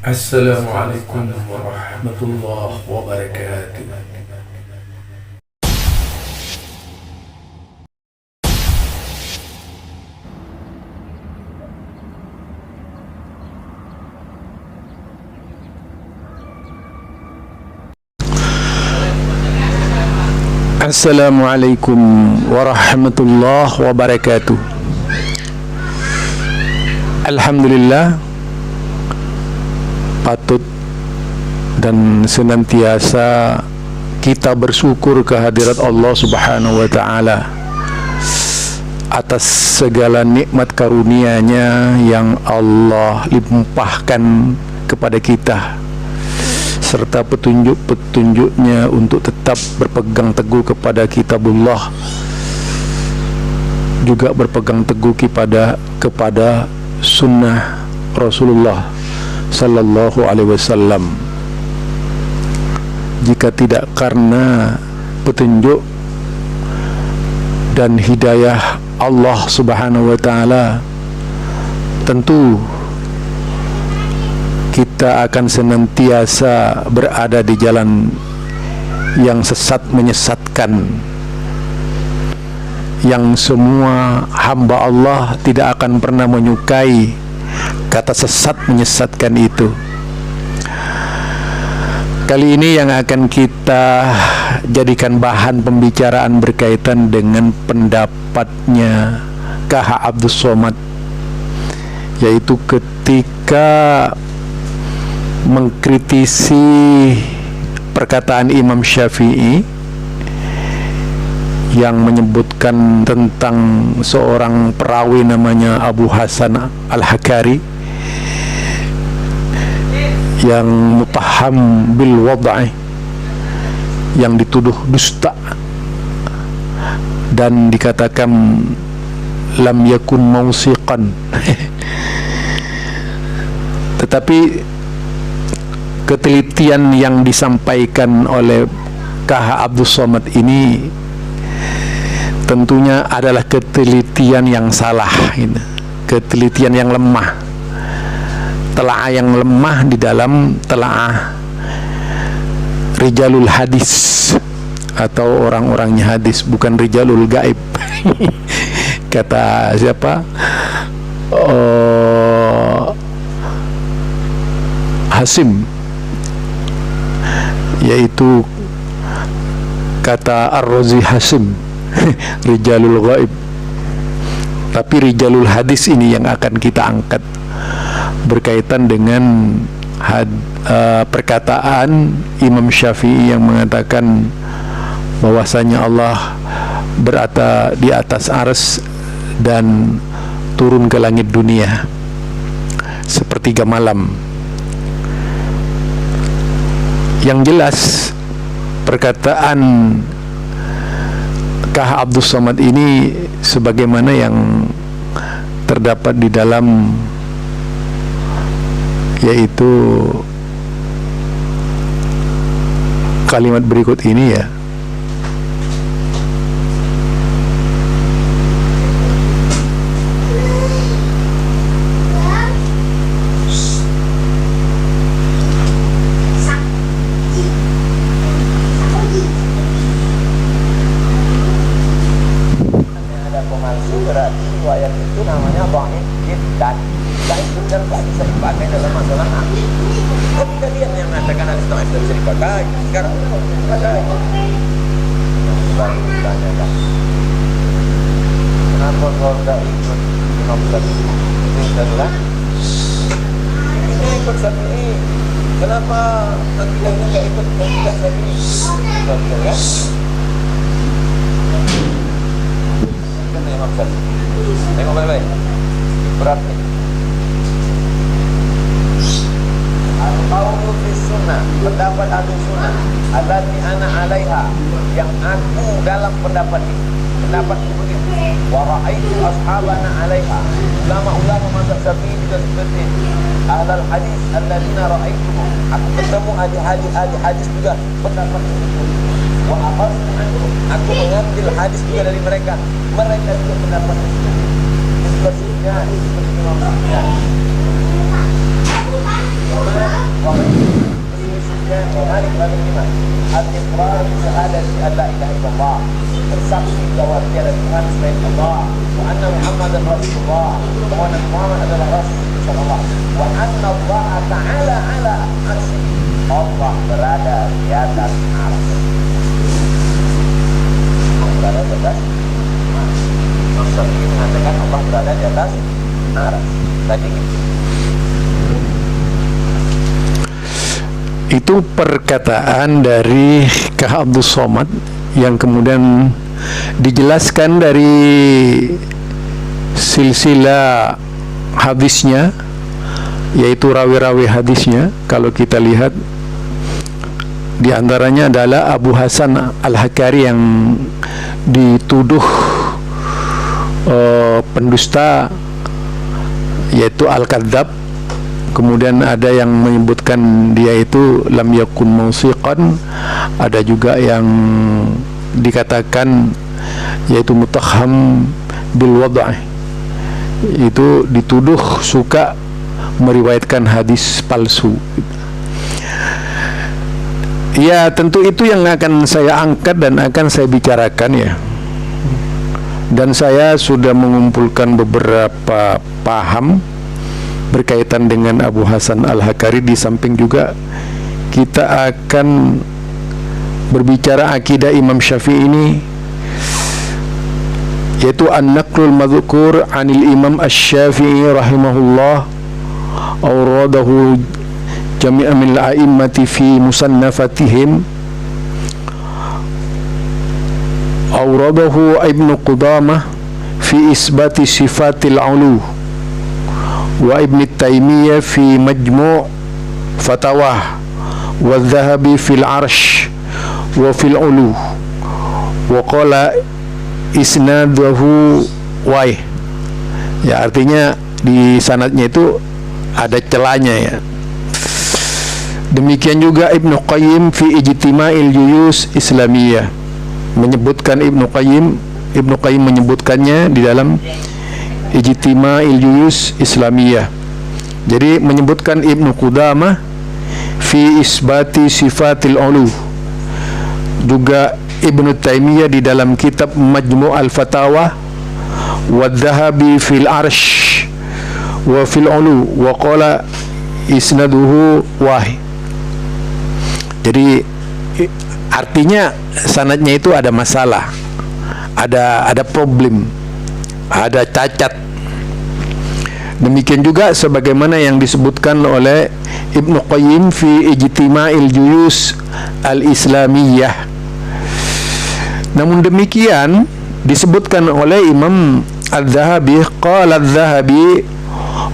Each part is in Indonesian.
Assalamualaikum warahmatullahi wabarakatuh. Assalamualaikum warahmatullahi wabarakatuh. Alhamdulillah, patut dan senantiasa kita bersyukur kehadirat Allah Subhanahu wa taala atas segala nikmat karunia-Nya yang Allah limpahkan kepada kita, serta petunjuk-petunjuknya untuk tetap berpegang teguh kepada kitabullah, juga berpegang teguh kepada sunnah Rasulullah sallallahu alaihi wasallam. Jika tidak karena petunjuk dan hidayah Allah Subhanahu wa taala, tentu kita akan senantiasa berada di jalan yang sesat menyesatkan, yang semua hamba Allah tidak akan pernah menyukai kata sesat menyesatkan itu. Kali ini yang akan kita jadikan bahan pembicaraan berkaitan dengan pendapatnya KH Abdus Somad, yaitu ketika mengkritisi perkataan Imam Syafi'i yang menyebutkan tentang seorang perawi namanya Abu Hasan Al-Hakari yang mutaham bil wad'i, yang dituduh dusta dan dikatakan lam yakun mausiqan. Tetapi ketelitian yang disampaikan oleh KH Abdus Somad ini tentunya adalah ketelitian yang salah, ketelitian yang lemah, telaah yang lemah di dalam telaah rijalul hadis atau orang-orangnya hadis, bukan rijalul gaib. Kata siapa? Hasim, yaitu kata Ar-Razi Hasim, rijalul ghaib. Tapi rijalul hadis ini yang akan kita angkat berkaitan dengan perkataan Imam Syafi'i yang mengatakan bahwasanya Allah berada di atas arsy dan turun ke langit dunia sepertiga malam. Yang jelas perkataan KH Abdus Somad ini sebagaimana yang terdapat di dalam, yaitu kalimat berikut ini, ya. Berarti riwayat itu namanya dhaif jiddan. Dhaif jiddan tak bisa dipakai dalam masalah hadis. Tapi kalian yang mengatakan hadis dhaif tidak bisa dipakai, sekarang pakai. Baru ditanyakan, kenapa kau tidak ikut Imam Syafi'i? Ini adalah ini ikut Syafi'i. Kenapa akidahnya tidak ikut Syafi'i? Betul ya? Tengok baik-baik, berat ni. Al-qawlu fi sunnah, pendapat ahli sunnah, allati ana alaiha, yang aku dalam pendapat ini. Pendapat begini, wa ra'aitu ashabana alaiha, ulama-ulama mazhab Syafi'i juga seperti ahlul hadis alladzina ra'aituhum, aku ketemu ahli hadis juga pendapat itu. Wa akhadtu anhum, aku mengambil hadis juga dari mereka juga pendapat itu. Sepertinya seperti Imam Syafi'i. Allah. Wa anna Allah ta'ala ala arsy. Allah berada di atas arsy. Berada di atas Nasr ini mengatakan Allah berada di atas arsy. Tadi itu perkataan dari Kah Abdus Somad yang kemudian dijelaskan dari silsilah hadisnya, yaitu rawi-rawi hadisnya. Kalau kita lihat, di antaranya adalah Abu Hasan Al-Hakari yang dituduh pendusta, yaitu Al-Kadzab. Kemudian ada yang menyebutkan dia itu lam yakun mausiqan, ada juga yang dikatakan yaitu mutakham bil wad', itu dituduh suka meriwayatkan hadis palsu. Ya, tentu itu yang akan saya angkat dan akan saya bicarakan ya. Dan saya sudah mengumpulkan beberapa paham berkaitan dengan Abu Hasan Al-Hakari. Di samping juga kita akan berbicara akidah Imam Syafi'i ini, yaitu an-naqlul madhkur anil Imam Asy-Syafi'i rahimahullah awradahu jami'a min al-a'immati fi musannafatihim. Awradahu Ibnu Qudamah fi isbati sifatil ulu, wa Ibn Taymiyah fi majmu' fatawah, wa Dhahabi fil arsh wa fil ulu, wa qala isnaduhu waih. Ya, artinya di sanadnya itu ada celahnya ya. Demikian juga Ibnu Qayyim fi ijtima'il juyus islamiyah, menyebutkan Ibnu Qayyim menyebutkannya di dalam ijtima'il juyus islamiyah. Jadi menyebutkan Ibnu Qudamah fi isbati sifatil ulu, juga Ibnu Taymiyah di dalam kitab Majmu' al-Fatawa, wa Dhahabi fil arsh wa fil ulu, wa qala isnaduhu wahih. Jadi artinya sanadnya itu ada masalah, ada problem, ada cacat. Demikian juga sebagaimana yang disebutkan oleh Ibnu Qayyim fi ijtima'il juyus al-islamiyah. Namun demikian disebutkan oleh Imam Al-Dhahabi, qala Al-Dhahabi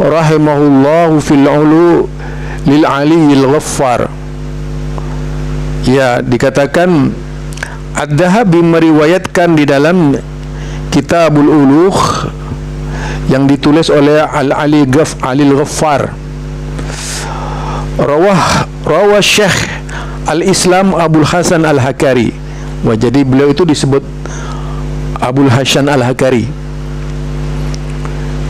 rahimahullahu fil ulu lil aliyil ghaffar. Ya, dikatakan Ad-Dhahabi meriwayatkan di dalam Kitabul Uluh yang ditulis oleh Al-Ali Al-Ghaffar. Rawah Syekh Al-Islam Abul Hasan Al-Hakari. Wah, jadi beliau itu disebut Abul Hasan Al-Hakari.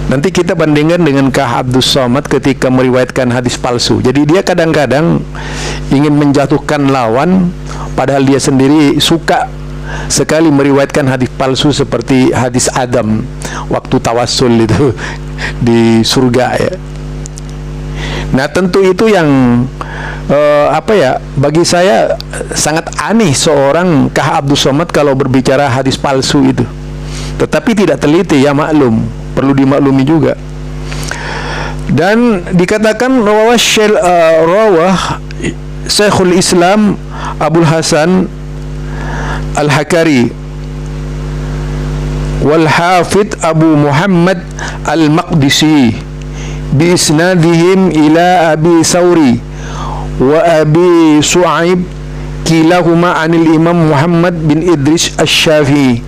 Nanti kita bandingkan dengan Kah Abdus Somad ketika meriwayatkan hadis palsu. Jadi dia kadang-kadang ingin menjatuhkan lawan, padahal dia sendiri suka sekali meriwayatkan hadis palsu, seperti hadis Adam waktu tawassul itu di surga ya. Nah, tentu itu yang bagi saya sangat aneh seorang Kah Abdus Somad kalau berbicara hadis palsu itu. Tetapi tidak teliti, ya maklum, perlu dimaklumi juga. Dan dikatakan rawah Syekhul Islam Abul Hasan Al-Hakari wal Hafidh Abu Muhammad Al-Maqdisi bi isnadihim ila Abi Sauri wa Abi Su'aib kilahuma anil Imam Muhammad bin Idris Asy-Syafi'i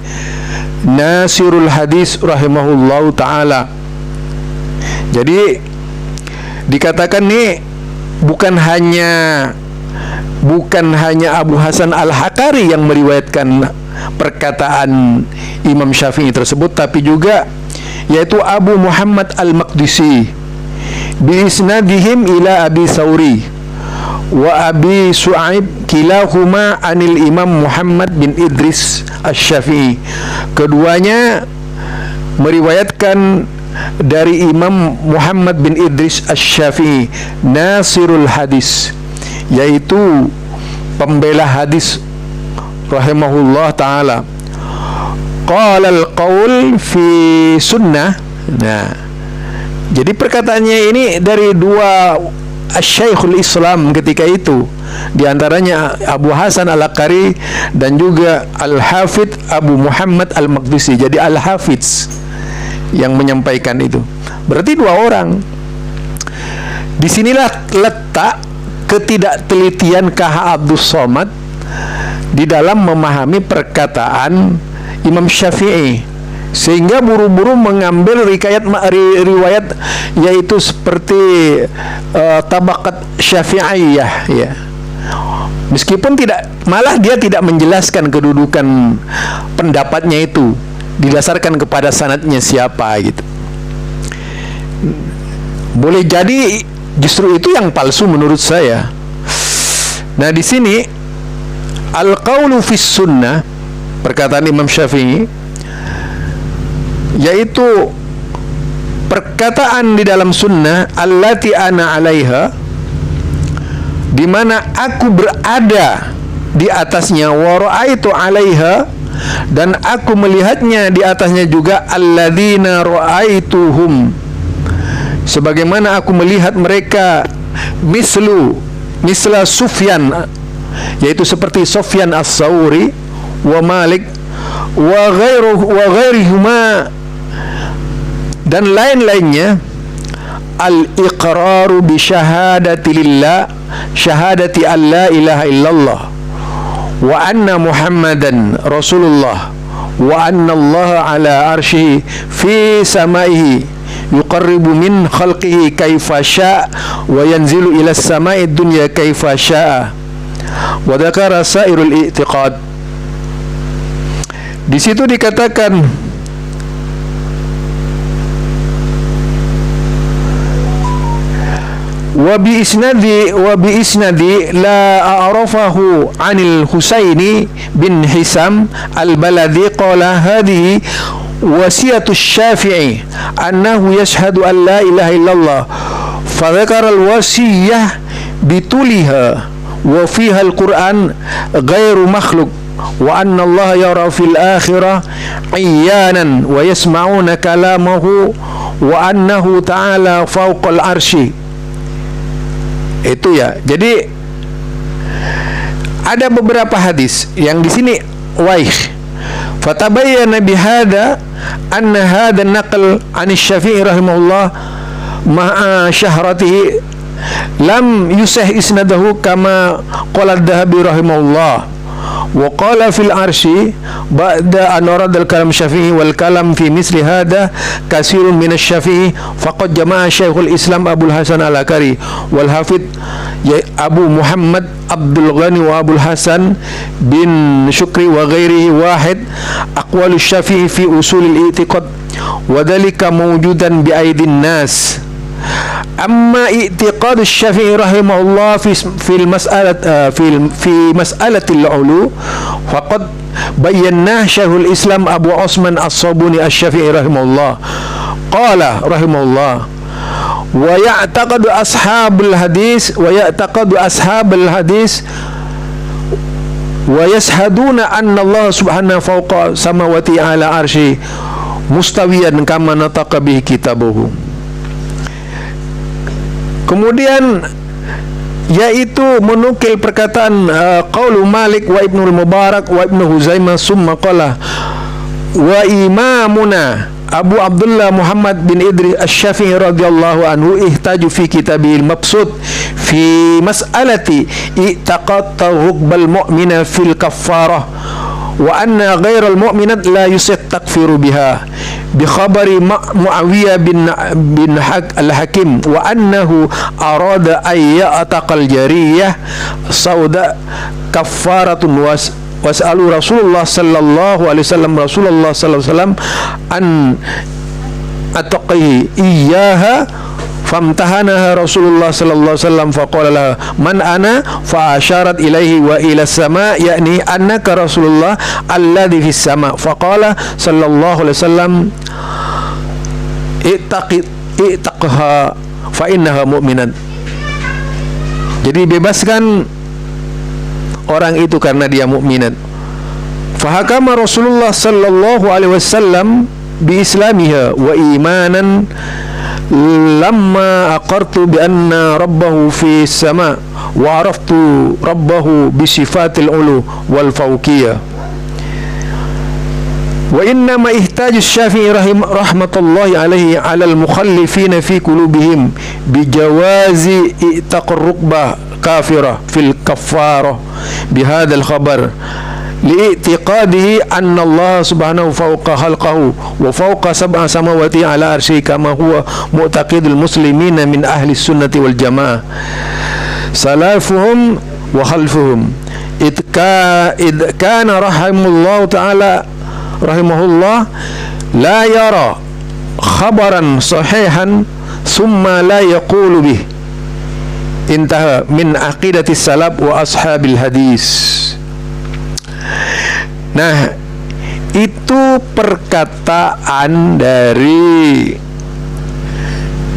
Nasirul Hadis rahimahullahu ta'ala. Jadi dikatakan nih bukan hanya Abu Hasan Al-Hakari yang meriwayatkan perkataan Imam Syafi'i tersebut, tapi juga yaitu Abu Muhammad Al-Maqdisi bi isnadihim ila Abi Sauri wa Abi Su'aib kilahuma anil Imam Muhammad bin Idris Asy-Syafi'i. Keduanya meriwayatkan dari Imam Muhammad bin Idris Asy-Syafi'i, Nasirul Hadis, yaitu pembela hadis rahimahullah taala. Qala al-qaul fi sunnah. Nah, jadi perkataannya ini dari dua Syekhul Islam ketika itu, di antaranya Abu Hasan Al-Akari dan juga Al-Hafidz Abu Muhammad Al-Maqdisi. Jadi Al-Hafidz yang menyampaikan itu. Berarti dua orang. Disinilah letak ketidaktelitian K.H. Abdus Somad di dalam memahami perkataan Imam Syafi'i, sehingga buru-buru mengambil riwayat yaitu seperti tabaqat Syafi'iyah, ya. Meskipun malah dia tidak menjelaskan kedudukan pendapatnya itu didasarkan kepada sanadnya siapa gitu. Boleh jadi justru itu yang palsu menurut saya. Nah, di sini al-qaulu fis sunnah, perkataan Imam Syafi'i, yaitu perkataan di dalam sunnah, allati ana alaiha, di mana aku berada di atasnya, wa ra'aitu alaiha, dan aku melihatnya di atasnya juga, alladzina ra'aituhum, sebagaimana aku melihat mereka, misla Sufyan, yaitu seperti Sufyan As-Sauri, wa Malik, wa ghairihuma, dan lain-lainnya, al-iqraru bi syahadati lillah, syahadati an la ilaha illallah, wa anna Muhammadan Rasulullah, wa anna Allah ala arsyihi fi samaihi yuqarribu min khalqihi kaifa syaa wa yanzilu ila samai dunya kaifa syaa, wa dzakara sairul i'tiqad. Di situ dikatakan wa bi isnadi la a'rafahu 'anil Husaini bin Hisam al-Baladi qala hadhihi wasiyatu Syafi'i annahu yashhadu an la ilaha illallah, fa dzakara al-wasiyah bituliha wa fiha al-Qur'an ghairu makhluq, wa anna Allah yara fil akhirah iyyanan wa yasma'una kalamahu, wa annahu ta'ala fawqal arsy. Itu ya. Jadi ada beberapa hadis yang di sini waih. Fatabayyana bihada anna hadha naql an Syafi'i rahimahullah ma'a syahratihi lam yusah isnadahu kama qala Adz-Dzahabi rahimahullah. Wa qala fil arsy ba'da an arada al-kalam Syafi'i wal kalam fi misli hada kasirun min asy-Syafi'i faqad jama'a Syekhul Islam Abul Hasan Al-Akari wal Hafidz Abu Muhammad Abdul Ghani wa Abul Hasan bin Syukri wa ghairihi wahid aqwalu Syafi'i fi usulil i'tiqad wa dhalika mawjudan bi aidin nas. Amma i'tiqad Syafi'i rahimahullah fi mas'alatil ulu faqad bayyana Syekhul Islam Abu Osman As-Sabuni Asy-Syafi'i rahimahullah qala rahimahullah wa ya'taqadu ashabul hadis wa yashhaduna anna Allah subhanahu fawqa samawati ala arsy mustawiyan kama nataqa bihi kitabuhu. Kemudian yaitu menukil perkataan qaulu Malik wa Ibnu Mubarak wa Ibnu Huzaimah summa qala wa imamuna Abu Abdullah Muhammad bin Idris Asy-Syafi'i radhiyallahu anhu ihtaju fi kitabihil mabsut fi mas'alati i'taqad rubbal mu'mina fil kaffarah wa anna ghairal mu'minat la yusih takfiru biha bi khabari Muawiyah bin al-Hakim wa annahu arada ay ya'taqal jariyah sauda kaffaratun was'alu Rasulullah sallallahu alaihi wasallam an ataqihi iyyaha famtahanaha Rasulullah sallallahu alaihi wasallam faqala laha man ana fa asyarat ilaihi wa ila sama yakni annaka Rasulullah alladhi fis sama faqala sallallahu alaihi wasallam i'taqha fa innaha mu'minat. Jadi bebaskan orang itu karena dia mukminat. Fahakama Rasulullah sallallahu alaihi wasallam bi islamiha wa imanan lamma aqartu bi anna rabbahu fi sama wa araftu rabbahu bi sifatil ulu wal fawqiyah. Wa inna ma ihtaju Syafi'i rahmatullahi alaihi ala al-mukhallifina fi qulubihim bi jawazi i'taqur rukbah kafirah fil kafarah bi hadzal khabar li'tiqadihi anna Allah subhanahu fawqa khalqahu wa fawqa sab'a samawati ala arsyihi kama huwa mu'taqidul muslimina min ahli sunnati wal jamaah salafuhum wa khalfuhum id kana rahimullahu ta'ala rahimahullah la yara khabaran sahihan summa la yaqulu bih. Intaha min aqidati salaf wa ashabil hadis. Nah, itu perkataan dari,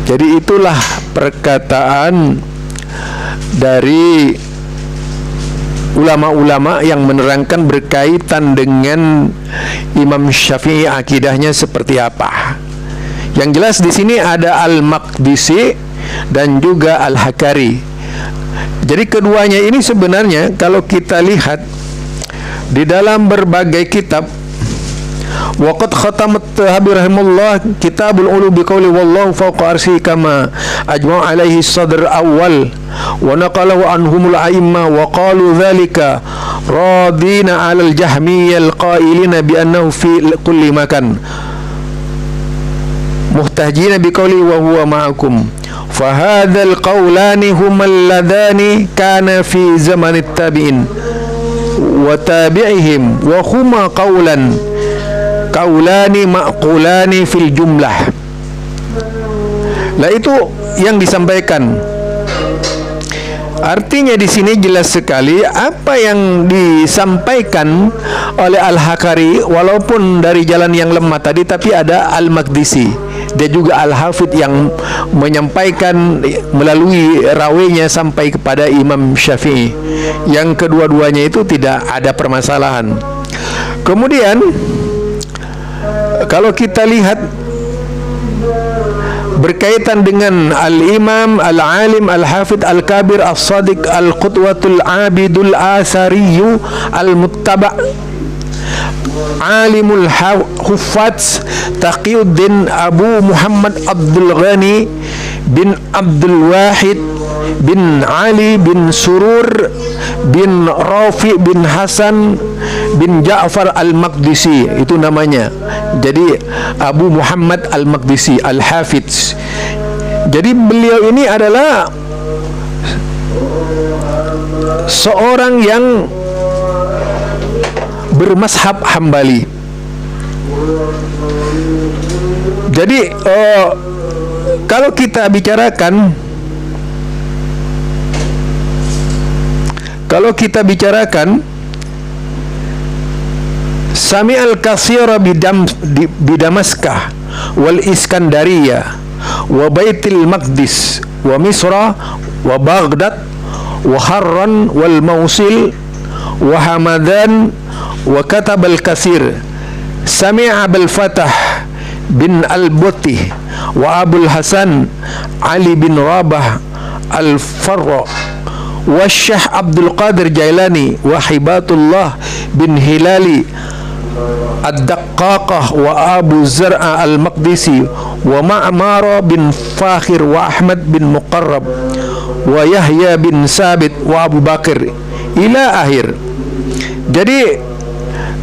jadi itulah perkataan dari ulama-ulama yang menerangkan berkaitan dengan Imam Syafi'i akidahnya seperti apa. Yang jelas di sini ada Al-Maqdisi dan juga Al-Hakari. Jadi keduanya ini sebenarnya kalau kita lihat di dalam berbagai kitab, waqad khatamat Tahabi rahimahullah kitabul ulu biqauli wallahu fawqa arsyi kama ajma' alaihi sadr awal wa naqalahu anhumul a'imma wa qalu dhalika radina 'alal jahmiyyah alqailina bi annahu fi kulli makan muhtajina biqauli wa huwa ma'akum fa hadzal qawlani huma alladhani kana fi zaman at-tabi'in wa tabi'ihim wa huma qaulani ma'qulani fil jumlah. Lah itu yang disampaikan. Artinya di sini jelas sekali apa yang disampaikan oleh Al-Hakari walaupun dari jalan yang lemah tadi, tapi ada Al-Maqdisi dia juga Al-Hafidh yang menyampaikan melalui rawinya sampai kepada Imam Syafi'i. Yang kedua-duanya itu tidak ada permasalahan. Kemudian kalau kita lihat berkaitan dengan Al-Imam Al-Alim Al-Hafidh Al-Kabir As-Sadiq Al-Qutwatul Abidul Asariyu Al-Muttaba' Alimul Huffaz Taqiyuddin Abu Muhammad Abdul Ghani bin Abdul Wahid bin Ali bin Surur bin Rafi bin Hasan bin Ja'far Al-Maqdisi, itu namanya. Jadi Abu Muhammad Al-Maqdisi Al-Hafidz. Jadi beliau ini adalah seorang yang bermazhab Hambali. Jadi kalau kita bicarakan Sami'al katsira bi Damaskah wal Iskandariyah wa Baitil Maqdis wa Misra wa Baghdad wa Harran wal Mausil wa Hamadan wa katabal katsir. Sami'a Abul Fatah bin Al-Buti wa Abul Hasan Ali bin Rabah Al-Farra wa Syekh Abdul Qadir Jailani wa Hibatullah bin Hilali Ad-Daqqaqah wa Abu Zar'a Al-Maqdisi wa Ma'mar bin Fakhir wa Ahmad bin Muqarrab wa Yahya bin Sabit wa Abu Bakar ila akhir. Jadi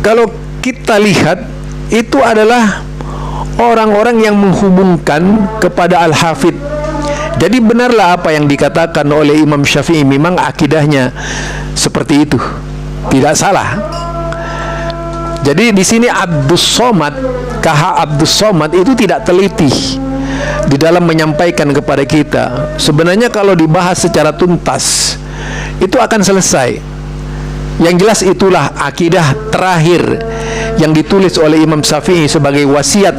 kalau kita lihat itu adalah orang-orang yang menghubungkan kepada Al-Hafidh. Jadi benarlah apa yang dikatakan oleh Imam Syafi'i, memang akidahnya seperti itu, tidak salah. Jadi di sini Abdus Somad, KH Abdus Somad itu tidak teliti di dalam menyampaikan kepada kita. Sebenarnya kalau dibahas secara tuntas itu akan selesai. Yang jelas itulah akidah terakhir yang ditulis oleh Imam Syafi'i sebagai wasiat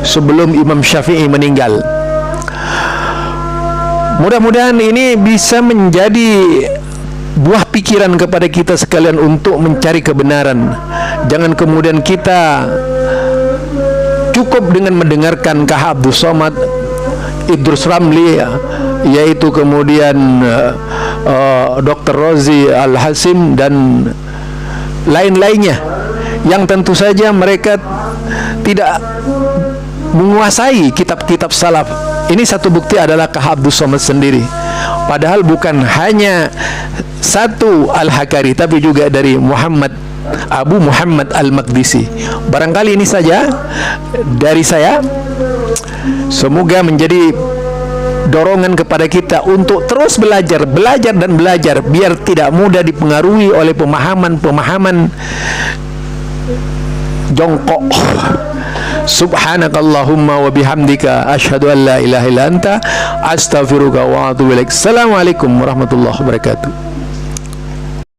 sebelum Imam Syafi'i meninggal. Mudah-mudahan ini bisa menjadi buah pikiran kepada kita sekalian untuk mencari kebenaran. Jangan kemudian kita cukup dengan mendengarkan Kah Abdus Somad, Idrus Ramli, yaitu kemudian Dr. Rozi Al-Hasim dan lain-lainnya, yang tentu saja mereka tidak menguasai kitab-kitab salaf. Ini satu bukti adalah Kah Abdus Somad sendiri. Padahal bukan hanya satu Al-Hakari, tapi juga dari Abu Muhammad Al-Maqdisi. Barangkali ini saja dari saya. Semoga menjadi dorongan kepada kita untuk terus belajar dan belajar, biar tidak mudah dipengaruhi oleh pemahaman jongkok. Subhanakallahumma wa bihamdika asyhadu an la ilaha illa anta astaghfiruka wa atubu ilaik. Assalamualaikum warahmatullahi wabarakatuh.